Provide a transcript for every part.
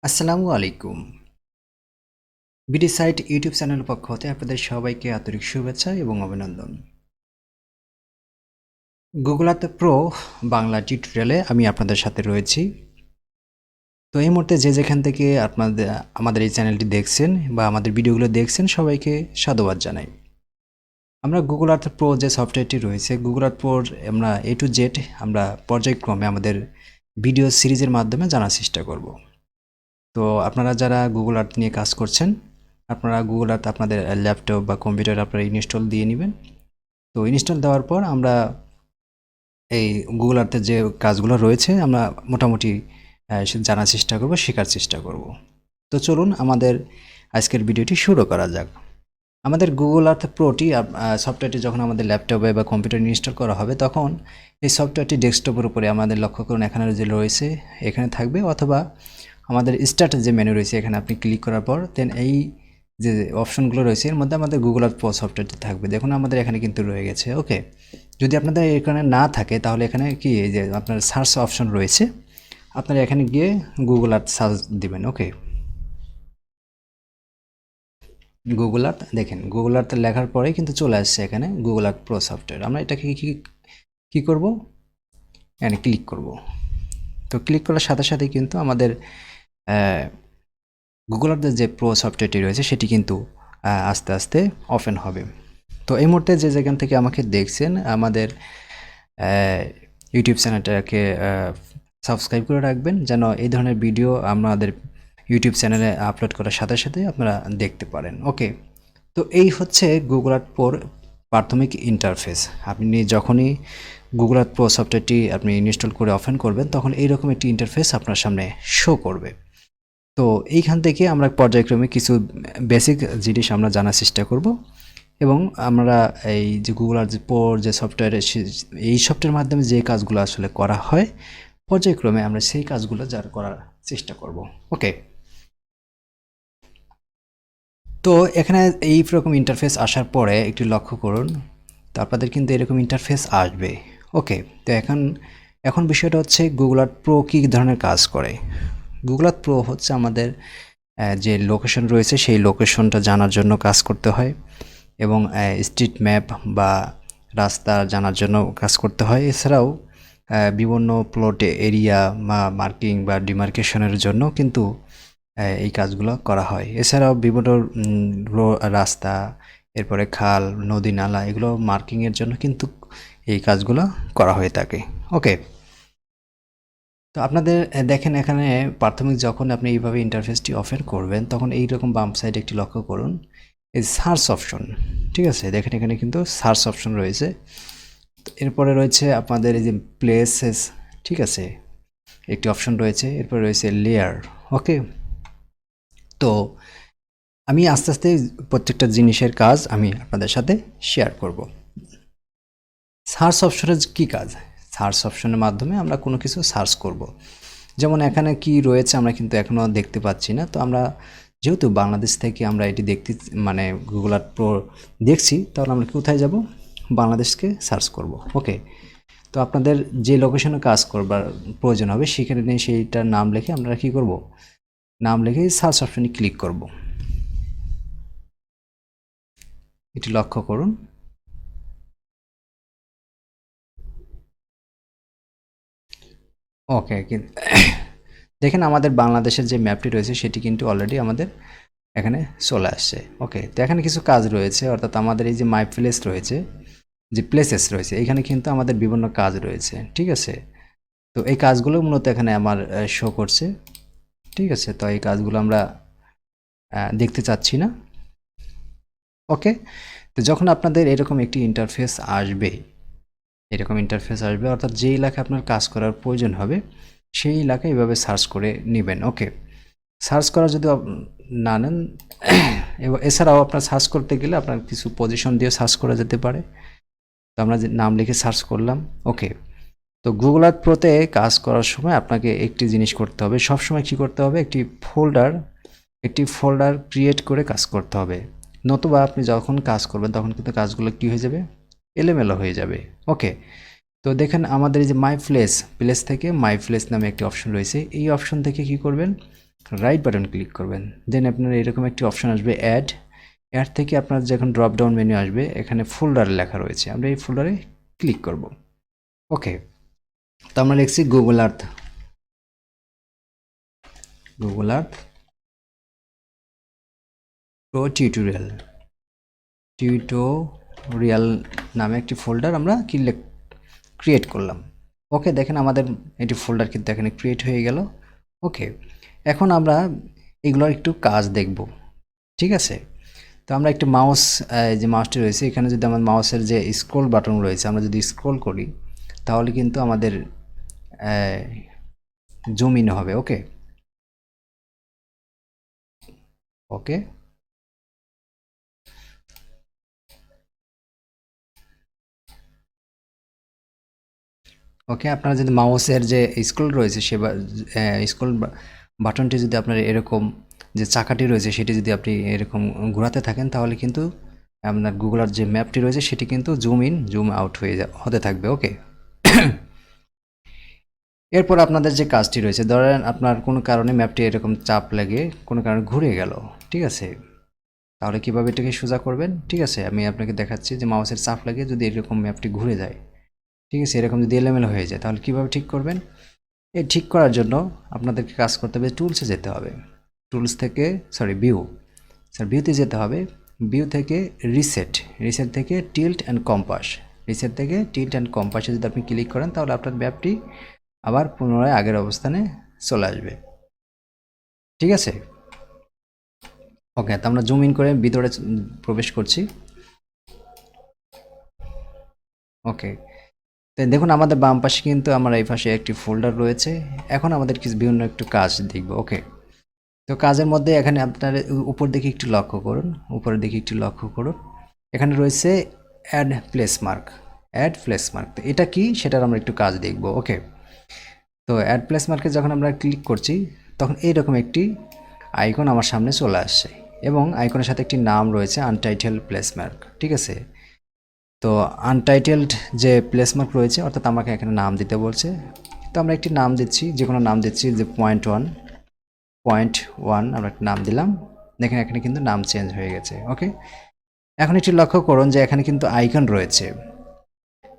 আসসালামু আলাইকুম। বিডিসাইট ইউটিউব চ্যানেলের পক্ষ হতে আপনাদের সবাইকে আন্তরিক শুভেচ্ছা এবং অভিনন্দন। গুগল আর্থ প্রো বাংলা টিউটোরিয়ালে আমি আপনাদের সাথে রয়েছি। তো এই মুহূর্তে যে যেখান থেকে আমাদের এই চ্যানেলটি দেখছেন বা আমাদের ভিডিওগুলো দেখছেন সবাইকে সাধুবাদ জানাই। আমরা গুগল আর্থ প্রো যে সফটওয়্যারটি রয়েছে গুগল আর্থ প্রোর আমরা A to Z আমরা পর্যায়ক্রমে আমাদের ভিডিও সিরিজের মাধ্যমে জানার চেষ্টা করব। তো আপনারা যারা গুগল আর্থ নিয়ে কাজ করছেন আপনারা গুগল আর্থ আপনাদের ল্যাপটপ বা কম্পিউটারে আপনারা ইনস্টল দিয়ে নেবেন। তো ইনস্টল দেওয়ার পর আমরা এই গুগল আর্থের যে কাজগুলো রয়েছে আমরা মোটামুটি জানার চেষ্টা করব, শেখার চেষ্টা করব। তো চলুন আমাদের আজকের ভিডিওটি শুরু করা যাক। আমাদের গুগল আর্থ প্রোটি সফটওয়্যারটি যখন আমাদের ল্যাপটপে বা কম্পিউটারে ইনস্টল করা হবে তখন এই সফটওয়্যারটি ডেস্কটপের উপরে আমাদের লক্ষ্য করুন এখানে যে রয়েছে এখানে থাকবে, অথবা আমাদের স্টার্ট যে মেনু রয়েছে এখানে আপনি ক্লিক করার পর দেন এই যে অপশনগুলো রয়েছে এর মধ্যে আমাদের গুগল আর্থ প্রো সফটওয়্যারটি থাকবে। দেখুন আমাদের এখানে কিন্তু রয়ে গেছে। ওকে, যদি আপনাদের এখানে না থাকে তাহলে এখানে কি এই যে আপনার সার্চ অপশন রয়েছে, আপনারা এখানে গিয়ে গুগল আর্থ সার্চ দিবেন। ওকে, গুগল আর্থ দেখেন গুগল আর্থ লেখার পরে কিন্তু চলে আসছে এখানে গুগল আর্থ প্রো সফটওয়্যার। আমরা এটাকে কি করব, এখানে ক্লিক করব। তো ক্লিক করার সাথে সাথে কিন্তু আমাদের গুগল আর্থের যে প্রো সফটওয়্যারটি রয়েছে সেটি কিন্তু আস্তে আস্তে ওপেন হবে। তো এই মুহূর্তে যে যেখান থেকে আমাকে দেখছেন আমাদের ইউটিউব চ্যানেলটাকে সাবস্ক্রাইব করে রাখবেন যেন এই ধরনের ভিডিও আমাদের ইউটিউব চ্যানেলে আপলোড করার সাথে সাথে আপনারা দেখতে পারেন। ওকে, তো এই হচ্ছে গুগল আর্থ প্রোর প্রাথমিক ইন্টারফেস। আপনি যখনই গুগল আর্থ প্রো সফটওয়্যারটি আপনি ইনস্টল করে ওপেন করবেন তখন এইরকম একটি ইন্টারফেস আপনার সামনে শো করবে। তো এইখান থেকে আমরা পর্যায়ক্রমে কিছু বেসিক জিনিস আমরা জানার চেষ্টা করব এবং আমরা এই যে গুগল আর্থ প্রোর যে সফটওয়্যার এই সফটওয়্যারের মাধ্যমে যে কাজগুলো আসলে করা হয় পর্যায়ক্রমে আমরা সেই কাজগুলো করার চেষ্টা করব। ওকে, তো এখানে এই রকম ইন্টারফেস আসার পরে একটু লক্ষ্য করুন, তো আপনাদের কিন্তু এরকম ইন্টারফেস আসবে। ওকে, তো এখন বিষয়টা হচ্ছে গুগল আর্থ প্রো কী ধরনের কাজ করে। গুগল আর্থ প্রো হচ্ছে আমাদের যে লোকেশন রয়েছে সেই লোকেশনটা জানার জন্য কাজ করতে হয় এবং স্ট্রিট ম্যাপ বা রাস্তা জানার জন্য কাজ করতে হয়। এছাড়াও বিভিন্ন প্লটে এরিয়া বা মার্কিং বা ডিমার্কেশনের জন্য কিন্তু এই কাজগুলো করা হয়। এছাড়াও বিভিন্ন রাস্তা, এরপরে খাল, নদী, নালা এগুলো মার্কিংয়ের জন্য কিন্তু এই কাজগুলো করা হয়ে থাকে। ওকে, তো আপনাদের দেখেন এখানে প্রাথমিক যখন আপনি এইভাবে ইন্টারফেসটি ওপেন করবেন তখন এইরকম বাম সাইডে একটি লক্ষ্য করুন এই সার্চ অপশন। ঠিক আছে, দেখেন এখানে কিন্তু সার্চ অপশন রয়েছে। এরপরে রয়েছে আপনাদের এই যে প্লেসেস, ঠিক আছে, একটি অপশন রয়েছে। এরপরে রয়েছে লেয়ার। ওকে, তো আমি আস্তে আস্তে প্রত্যেকটা জিনিসের কাজ আমি আপনাদের সাথে শেয়ার করব। সার্চ অপশনের কী কাজ, সার্চ অপশনের মাধ্যমে আমরা কোনো কিছু সার্চ করব। যেমন এখানে কি রয়েছে আমরা কিন্তু এখনও দেখতে পাচ্ছি না। তো আমরা যেহেতু বাংলাদেশ থেকে আমরা এটি দেখতে মানে গুগল আর্থ প্রো দেখছি তাহলে আমরা কোথায় যাব, বাংলাদেশকে সার্চ করব। ওকে, তো আপনাদের যে লোকেশনে কাজ করবার প্রয়োজন হবে সেখানে নিয়ে সেইটার নাম লিখে আমরা কি করব, নাম লিখে সার্চ অপশনে ক্লিক করব। এটি লক্ষ্য করুন। ওকে, দেখেন আমাদের বাংলাদেশের যে ম্যাপটি রয়েছে সেটি কিন্তু অলরেডি আমাদের এখানে চলে আসছে। ওকে, তো এখানে কিছু কাজ রয়েছে, অর্থাৎ আমাদের এই যে মাই প্লেস রয়েছে, যে প্লেসেস রয়েছে এখানে কিন্তু আমাদের বিভিন্ন কাজ রয়েছে। ঠিক আছে, তো এই কাজগুলো মূলত এখানে আমার শো করছে। ঠিক আছে, তো এই কাজগুলো আমরা দেখতে চাচ্ছি না। ওকে, তো যখন আপনাদের এরকম একটি ইন্টারফেস আসবে, অর্থাৎ যে এলাকায় আপনার কাজ করার প্রয়োজন হবে সেই এলাকায় এভাবে সার্চ করে নেবেন। ওকে, সার্চ করা যদি না নেন এছাড়াও আপনার সার্চ করতে গেলে আপনার কিছু পজিশন দিয়ে সার্চ করা যেতে পারে। তো আমরা যে নাম লিখে সার্চ করলাম। ওকে, তো গুগল আর্থ প্রোতে কাজ করার সময় আপনাকে একটি জিনিস করতে হবে, সবসময় কী করতে হবে, একটি ফোল্ডার ক্রিয়েট করে কাজ করতে হবে। নতুবা আপনি যখন কাজ করবেন তখন কিন্তু কাজগুলো কী হয়ে যাবে, এলোমেলো হয়ে যাবে। ওকে, তো দেখেন আমাদের এই যে মাই প্লেস থেকে মাই প্লেস নামে একটি অপশন রয়েছে। এই অপশন থেকে কি করবেন, রাইট বাটন ক্লিক করবেন, দেন আপনার এরকম একটি অপশন আসবে অ্যাড। অ্যাড থেকে আপনার যখন ড্রপ ডাউন মেনু আসবে, এখানে ফোল্ডার লেখা রয়েছে, আমরা এই ফোল্ডারে ক্লিক করব। ওকে, তো আমরা লিখছি Google Earth, Google Earth pro tutorial নামে একটি ফোল্ডার আমরা ক্রিয়েট করলাম। ওকে, দেখেন আমাদের এটি ফোল্ডার কিন্তু এখানে ক্রিয়েট হয়ে গেল। ওকে, এখন আমরা এগুলোর একটু কাজ দেখব, ঠিক আছে। তো আমরা একটু মাউস, যে মাউসটি রয়েছে এখানে যদি আমার মাউসের যে স্ক্রল বাটন রয়েছে, আমরা যদি স্ক্রল করি তাহলে কিন্তু আমাদের জুম ইন হবে। ওকে ওকে ওকে আপনারা যদি মাউসের যে স্ক্রল রয়েছে সে স্ক্রল বাটনটি যদি আপনার এরকম যে চাকাটি রয়েছে সেটি যদি আপনি এরকম ঘোরাতে থাকেন তাহলে কিন্তু আপনার গুগলার যে ম্যাপটি রয়েছে সেটি কিন্তু জুম ইন জুম আউট হতে থাকবে। ওকে, এরপর আপনাদের যে কাজটি রয়েছে, ধরেন আপনার কোনো কারণে ম্যাপটি এরকম চাপ লেগে কোনো কারণে ঘুরে গেল, ঠিক আছে, তাহলে কীভাবে এটাকে সোজা করবেন? ঠিক আছে, আমি আপনাকে দেখাচ্ছি যে মাউসের চাপ লাগে যদি এরকম ম্যাপটি ঘুরে যায়, ঠিক আছে, এরকম যদি এলোমেলো হয়ে যায় তাহলে কীভাবে ঠিক করবেন? এই ঠিক করার জন্য আপনাদেরকে কাজ করতে হবে, টুলসে যেতে হবে, টুলস থেকে ভিউতে যেতে হবে, ভিউ থেকে রিসেট থেকে টিল্ট অ্যান্ড কম্পাস, রিসেট থেকে টিল্ট অ্যান্ড কম্পাসে যদি আপনি ক্লিক করেন তাহলে আপনার ম্যাপটি আবার পুনরায় আগের অবস্থানে চলে আসবে, ঠিক আছে। ওকে, তো আমরা জুম ইন করে ভিতরে প্রবেশ করছি। ওকে, তো দেখুন আমাদের বাম পাশে কিন্তু আমার এই পাশে একটি ফোল্ডার রয়েছে। এখন আমাদের কিছু বিভিন্ন একটু কাজ দেখব। ওকে, তো কাজের মধ্যে এখানে আপনার উপর দিকে একটু লক্ষ্য করুন, উপরের দিকে একটু লক্ষ্য করুন, এখানে রয়েছে অ্যাড প্লেস মার্ক। তো এটা কি সেটার আমরা একটু কাজ দেখব। ওকে, তো অ্যাড প্লেস মার্কে যখন আমরা ক্লিক করছি তখন এইরকম একটি আইকন আমার সামনে চলে আসছে এবং আইকনের সাথে একটি নাম রয়েছে আনটাইটেলড প্লেস মার্ক, ঠিক আছে। তো আনটাইটেলড যে প্লেস মার্ক রয়েছে অর্থাৎ আমাকে এখানে নাম দিতে বলছে, তো আমরা একটি নাম দিচ্ছি, যে কোনো নাম দিচ্ছি, যে পয়েন্ট ওয়ান আমরা একটা নাম দিলাম। দেখেন এখানে কিন্তু নাম চেঞ্জ হয়ে গেছে। ওকে, এখন একটু লক্ষ্য করুন যে এখানে কিন্তু আইকন রয়েছে,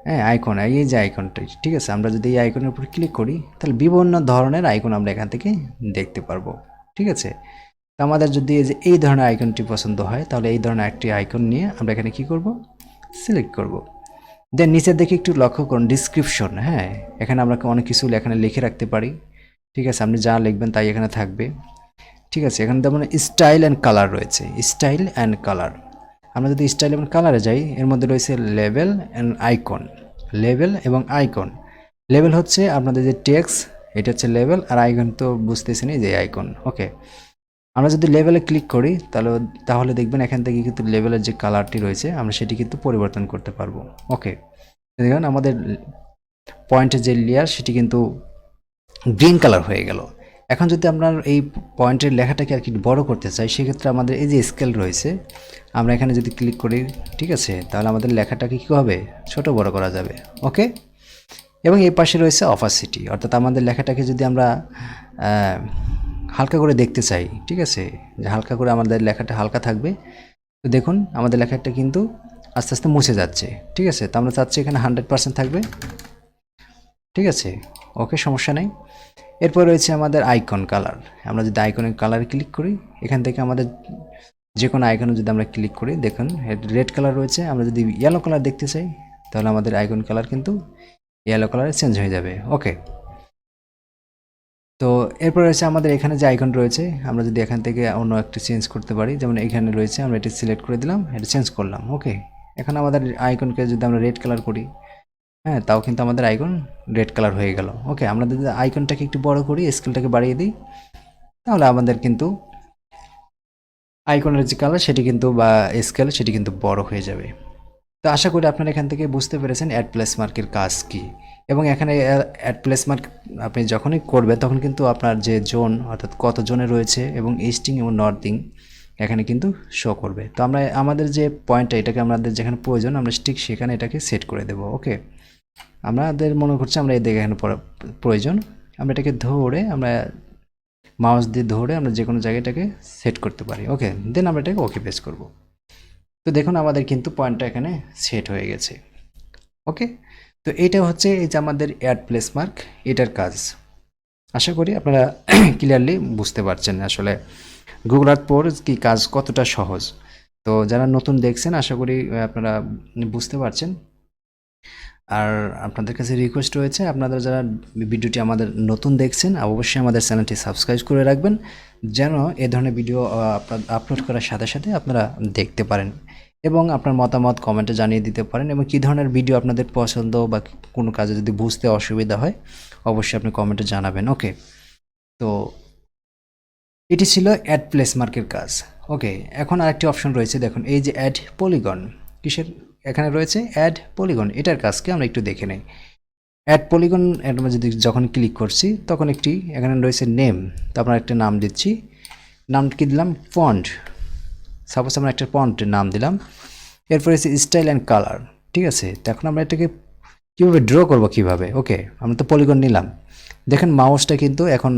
হ্যাঁ আইকন, এই যে আইকনটা, ঠিক আছে, আমরা যদি এই আইকনের উপর ক্লিক করি তাহলে বিভিন্ন ধরনের আইকন আমরা এখান থেকে দেখতে পারবো, ঠিক আছে। তো আমাদের যদি এই ধরনের আইকনটি পছন্দ হয় তাহলে এই ধরনের একটি আইকন নিয়ে আমরা এখানে কি করব, সিলেক্ট করব। দেন নিচের দিকে একটু লক্ষ্য করুন ডিসক্রিপশন, হ্যাঁ এখানে আমরা অনেক কিছু এখানে লিখে রাখতে পারি, ঠিক আছে, আপনি যা লিখবেন তাই এখানে থাকবে, ঠিক আছে। এখানে যেমন স্টাইল অ্যান্ড কালার রয়েছে, স্টাইল অ্যান্ড কালার, আমরা যদি স্টাইল এবং কালারে যাই এর মধ্যে রয়েছে লেভেল অ্যান্ড আইকন, লেভেল এবং আইকন। লেভেল হচ্ছে আপনাদের যে টেক্সট, এটা হচ্ছে লেভেল, আর আইকন তো বুঝতেছেনই যে আইকন। ওকে, আমরা যদি লেভেলে ক্লিক করি তাহলে দেখবেন এখান থেকে কিন্তু লেভেলের যে কালারটি রয়েছে আমরা সেটি কিন্তু পরিবর্তন করতে পারবো। ওকে, দেখুন আমাদের পয়েন্টের যে লেয়ার সেটি কিন্তু গ্রিন কালার হয়ে গেল। এখন যদি আপনার এই পয়েন্টের লেখাটাকে আর কি বড় করতে চাই সেক্ষেত্রে আমাদের এই যে স্কেল রয়েছে আমরা এখানে যদি ক্লিক করি, ঠিক আছে, তাহলে আমাদের লেখাটাকে কী হবে, ছোট বড় করা যাবে। ওকে, এবং এই পাশে রয়েছে অপাসিটি, অর্থাৎ আমাদের লেখাটাকে যদি আমরা হালকা করে দেখতে চাই, ঠিক আছে, যে হালকা করে আমাদের লেখাটা হালকা থাকবে, তো দেখুন আমাদের লেখাটা কিন্তু আস্তে আস্তে মুছে যাচ্ছে, ঠিক আছে। তো আমরা চাচ্ছি এখানে 100% থাকবে, ঠিক আছে। ওকে, সমস্যা নেই। এরপর রয়েছে আমাদের আইকন কালার, আমরা যদি আইকনের কালারে ক্লিক করি এখান থেকে আমাদের যে কোনো আইকনে যদি আমরা ক্লিক করি দেখুন রেড কালার রয়েছে, আমরা যদি ইয়েলো কালার দেখতে চাই তাহলে আমাদের আইকন কালার কিন্তু ইয়েলো কালারে চেঞ্জ হয়ে যাবে। ওকে, তো এরপর রয়েছে আমাদের এখানে যে আইকন রয়েছে আমরা যদি এখান থেকে অন্য একটি চেঞ্জ করতে পারি, যেমন এখানে রয়েছে আমরা এটি সিলেক্ট করে দিলাম, এটা চেঞ্জ করলাম। ওকে, এখন আমাদের আইকনকে যদি আমরা রেড কালার করি, হ্যাঁ তাও কিন্তু আমাদের আইকন রেড কালার হয়ে গেল। ওকে, আমরা যদি আইকনটাকে একটু বড় করি, স্কেলটাকে বাড়িয়ে দিই, তাহলে আমাদের কিন্তু আইকনের যে কালার সেটি কিন্তু বা স্কেল সেটি কিন্তু বড় হয়ে যাবে। তো আশা করি আপনারা এখান থেকে বুঝতে পেরেছেন অ্যাড প্লেস মার্কের কাজ কি, এবং এখানে অ্যাড প্লেস মার্ক আপনি যখনই করবেন তখন কিন্তু আপনার যে জোন অর্থাৎ কত জোনে রয়েছে এবং ইস্টিং এবং নর্থিং এখানে কিন্তু শো করবে। তো আমরা আমাদের যে পয়েন্টটা এটাকে আমাদের যেখানে প্রয়োজন আমরা ঠিক সেখানে এটাকে সেট করে দেব। ওকে, আমাদের মনে করছে আমরা এই দিকে এখানে প্রয়োজন, আমরা এটাকে ধরে আমরা মাউস দিয়ে ধরে আমরা যে কোনো জায়গাটাকে সেট করতে পারি। ওকে, দেন আমরা এটাকে ওকে প্রেস করব। তো দেখুন আমাদের কিন্তু পয়েন্টটা এখানে সেট হয়ে গেছে। ওকে, তো এটা হচ্ছে এই যে আমাদের অ্যাড প্লেস মার্ক, এটার কাজ। আশা করি আপনারা ক্লিয়ারলি বুঝতে পারছেন আসলে গুগল আর্থ প্রোর কি কাজ কতটা সহজ। তো যারা নতুন দেখছেন আশা করি আপনারা বুঝতে পারছেন। আর আপনাদের কাছে রিকোয়েস্ট রয়েছে, আপনারা যারা ভিডিওটি আমাদের নতুন দেখছেন অবশ্যই আমাদের চ্যানেলটি সাবস্ক্রাইব করে রাখবেন, যেন এ ধরনের ভিডিও আপলোড করার সাথে সাথে আপনারা দেখতে পারেন এবং আপনার মতামত কমেন্টে জানিয়ে দিতে পারেন, এবং কী ধরনের ভিডিও আপনাদের পছন্দ বা কোনো কাজে যদি বুঝতে অসুবিধা হয় অবশ্যই আপনি কমেন্টে জানাবেন। ওকে, তো এটি ছিল অ্যাড প্লেস মার্কের কাজ। ওকে, এখন আরেকটি অপশন রয়েছে, দেখুন এই যে অ্যাড পলিগন, কিসের এখানে রয়েছে অ্যাড পলিগন, এটার কাজকে আমরা একটু দেখে নেই। অ্যাড পলিগন আমরা যদি যখন ক্লিক করছি তখন একটি এখানে রয়েছে নেম, তো আমরা একটা নাম দিচ্ছি, নাম কি দিলাম ফন্ট, সাপোজ আমরা একটা ফন্টের নাম দিলাম। এরপরে হচ্ছে স্টাইল অ্যান্ড কালার, ঠিক আছে। তো এখন আমরা এটাকে কীভাবে ড্র করব কীভাবে, ওকে আমরা তো পলিগন নিলাম, দেখেন মাউসটা কিন্তু এখন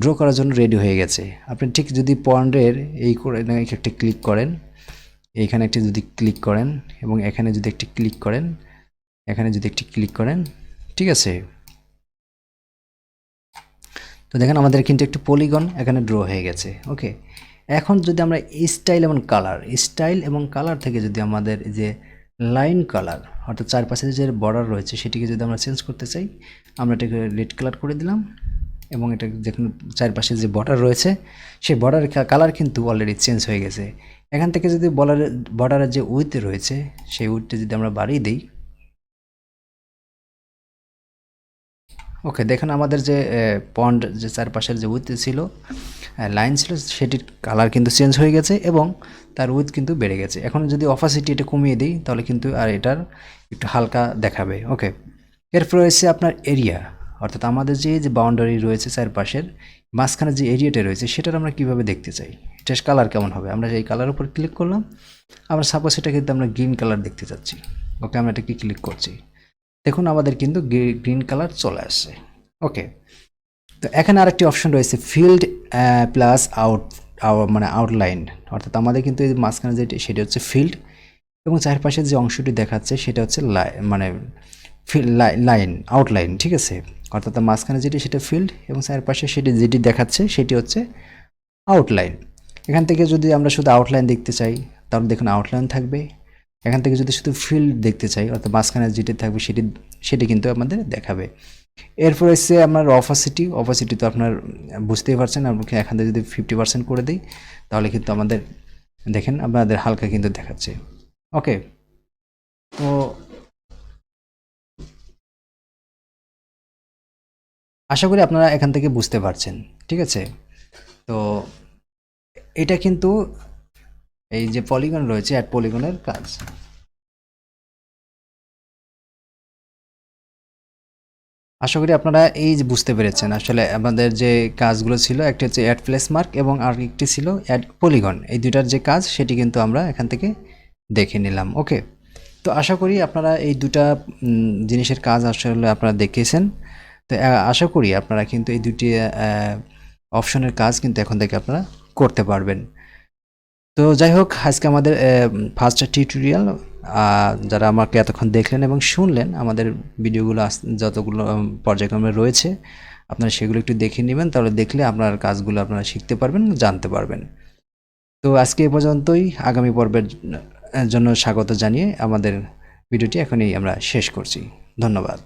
ড্র করার জন্য রেডি হয়ে গেছে। আপনি ঠিক যদি পয়েন্টের এই করে একটা ক্লিক করেন, এইখানে একটি যদি ক্লিক করেন এবং এখানে যদি একটি ক্লিক করেন, এখানে যদি একটি ক্লিক করেন, ঠিক আছে। তো দেখেন আমাদের কিন্তু একটু পলিগন এখানে ড্র হয়ে গেছে। ওকে, এখন যদি আমরা স্টাইল এবং কালার থেকে যদি আমাদের যে লাইন কালার অর্থাৎ চারপাশে যে বর্ডার রয়েছে সেটিকে যদি আমরা চেঞ্জ করতে চাই, আমরা এটাকে রেড কালার করে দিলাম এবং এটা দেখুন চারপাশে যে বর্ডার রয়েছে সেই বর্ডারের কালার কিন্তু অলরেডি চেঞ্জ হয়ে গেছে। এখান থেকে যদি বর্ডারের যে উইথ রয়েছে সেই উইথটা যদি আমরা বাড়িয়ে দিই, ওকে দেখেন আমাদের যে পন্ড যে চারপাশের যে উইথ ছিল, লাইন ছিল, সেটির কালার কিন্তু চেঞ্জ হয়ে গেছে এবং তার উইথ কিন্তু বেড়ে গেছে। এখন যদি অপাসিটি এটা কমিয়ে দিই তাহলে কিন্তু আর এটার একটু হালকা দেখাবে। ওকে, এরপর রয়েছে আপনার এরিয়া, অর্থাৎ আমাদের যে বাউন্ডারি রয়েছে চারপাশের মাঝখানে যে এরিয়াটা রয়েছে সেটার আমরা কীভাবে দেখতে চাই, এটার কালার কেমন হবে। আমরা এই কালার উপর ক্লিক করলাম, আমরা সাপোজ এটা কিন্তু আমরা গ্রিন কালার দেখতে চাচ্ছি। ওকে, আমরা এটাকে ক্লিক করছি, দেখুন আমাদের কিন্তু গ্রিন কালার চলে আসছে। ওকে, তো এখানে আরেকটি অপশন রয়েছে ফিল্ড প্লাস মানে আউটলাইন, অর্থাৎ আমাদের কিন্তু এই মাঝখানে যেটি সেটা হচ্ছে ফিল্ড এবং চারপাশে যে অংশটি দেখাচ্ছে সেটা হচ্ছে মানে লাইন আউটলাইন, ঠিক আছে। অর্থাৎ মাঝখানে যেটি সেটা ফিল্ড এবং চারপাশে সেটি যেটি দেখাচ্ছে সেটি হচ্ছে আউটলাইন। এখান থেকে যদি আমরা শুধু আউটলাইন দেখতে চাই তাহলে দেখুন আউটলাইন থাকবে। এখান থেকে যদি শুধু ফিল্ড দেখতে চাই অর্থাৎ মাঝখানে যেটি থাকবে সেটি কিন্তু আমাদের দেখাবে। এরপর হচ্ছে আপনার অপাসিটি তো আপনার বুঝতেই পারছেন, আপনাকে এখান থেকে যদি 50% করে দিই তাহলে কিন্তু আমাদের দেখেন আপনাদের হালকা কিন্তু দেখাচ্ছে। ওকে, তো আশা করি আপনারা এখান থেকে বুঝতে পারছেন, ঠিক আছে। তো এটা কিন্তু এই যে পলিগন রয়েছে অ্যাড পলিগনের কাজ। আশা করি আপনারা এই যে বুঝতে পেরেছেন আসলে আমাদের যে কাজগুলো ছিল, একটা হচ্ছে অ্যাড প্লেস মার্ক এবং আরেকটি ছিল অ্যাড পলিগন, এই দুটার যে কাজ সেটি কিন্তু আমরা এখান থেকে দেখে নিলাম। ওকে, তো আশা করি আপনারা এই দুটা জিনিসের কাজ আসলে আপনারা দেখেছেন। তো আশা করি আপনারা কিন্তু এই দুটি অপশনের কাজ কিন্তু এখন থেকে আপনারা করতে পারবেন। তো যাই হোক, আজকে আমাদের ফার্স্ট টিউটোরিয়াল, যারা আমাকে এতক্ষণ দেখলেন এবং শুনলেন, আমাদের ভিডিওগুলো যতগুলো পর্যায়ক্রমে রয়েছে আপনারা সেগুলো একটু দেখে নেবেন, তাহলে দেখলে আপনার কাজগুলো আপনারা শিখতে পারবেন, জানতে পারবেন। তো আজকে এ পর্যন্তই, আগামী পর্বের জন্য স্বাগত জানিয়ে আমাদের ভিডিওটি এখনই আমরা শেষ করছি। ধন্যবাদ।